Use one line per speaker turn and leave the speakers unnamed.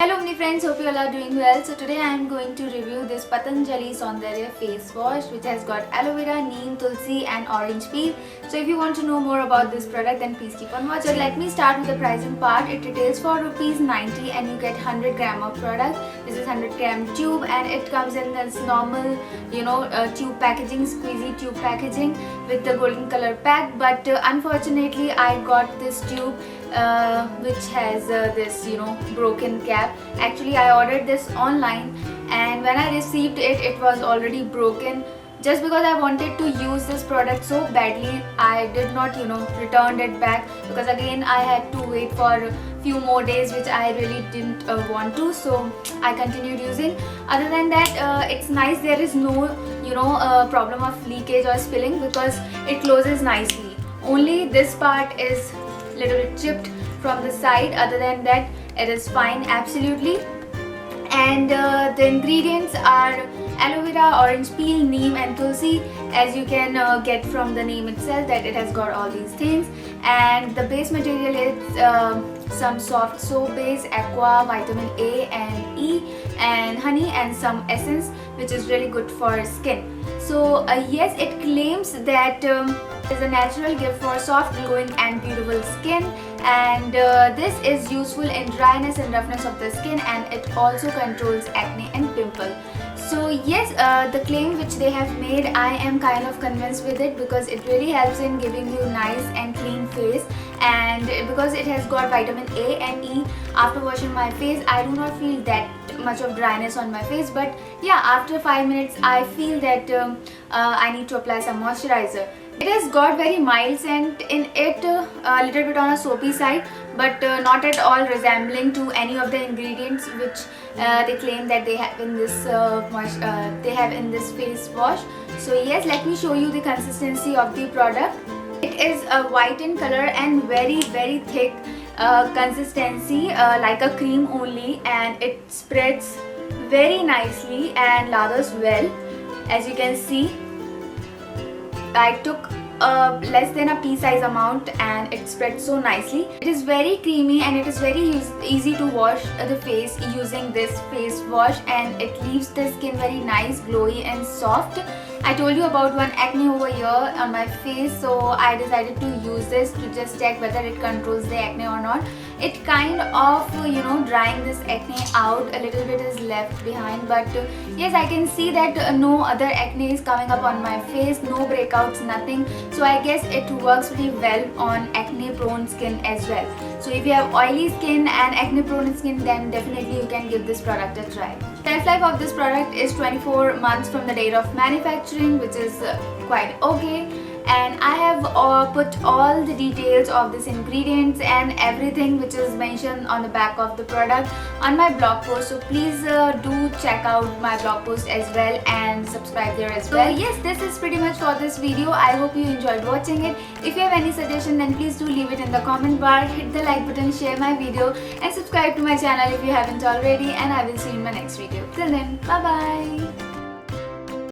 Hello many friends, hope you all are doing well. So today I am going to review this Patanjali Saundarya face wash which has got aloe vera, neem, tulsi and orange peel. So if you want to know more about this product then please keep on watching. So let me start with the pricing part. It retails for ₹90 and you get 100 gram of product. This is 100 gram tube and it comes in this normal tube packaging, squeezy tube packaging with the golden color pack. But unfortunately I got this tube which has this broken cap. Actually I ordered this online and when I received it, it was already broken. Just because I wanted to use this product so badly, I did not returned it back, because again I had to wait for a few more days which I really didn't want to, so I continued using. Other than that, it's nice. There is no problem of leakage or spilling because it closes nicely. Only this part is little bit chipped from the side. Other than that, it is fine absolutely. And the ingredients are aloe vera, orange peel, neem and tulsi, as you can get from the name itself that it has got all these things. And the base material is some soft soap base, aqua, vitamin A and E and honey and some essence which is really good for skin. So yes, it claims that is a natural gift for soft, glowing and beautiful skin, and this is useful in dryness and roughness of the skin, and it also controls acne and pimple. So yes, the claim which they have made, I am kind of convinced with it because it really helps in giving you nice and clean face, and because it has got vitamin A and E. After washing my face, I do not feel that much of dryness on my face, but yeah, after 5 minutes I feel that I need to apply some moisturizer. It has got very mild scent in it, a little bit on a soapy side, but not at all resembling to any of the ingredients which they claim that they have in this face wash. So yes, let me show you the consistency of the product. It is white in color and very thick consistency, like a cream only, and it spreads very nicely and lathers well. As you can see, I took less than a pea size amount and it spread so nicely. It is very creamy and it is very easy to wash the face using this face wash, and it leaves the skin very nice, glowy and soft. I told you about one acne over here on my face, so I decided to use this to just check whether it controls the acne or not. It kind of drying this acne out. A little bit is left behind, but yes, I can see that no other acne is coming up on my face, no breakouts, nothing. So I guess it works pretty well on acne prone skin as well. So if you have oily skin and acne prone skin, then definitely you can give this product a try. Shelf life of this product is 24 months from the date of manufacturing, which is quite okay. And I have put all the details of these ingredients and everything which is mentioned on the back of the product on my blog post, so please do check out my blog post as well and subscribe there as well. So yes, this is pretty much for this video. I hope you enjoyed watching it. If you have any suggestion, then please do leave it in the comment bar. Hit the like button, share my video and subscribe to my channel if you haven't already, and I will see you in my next video. Till then, bye bye.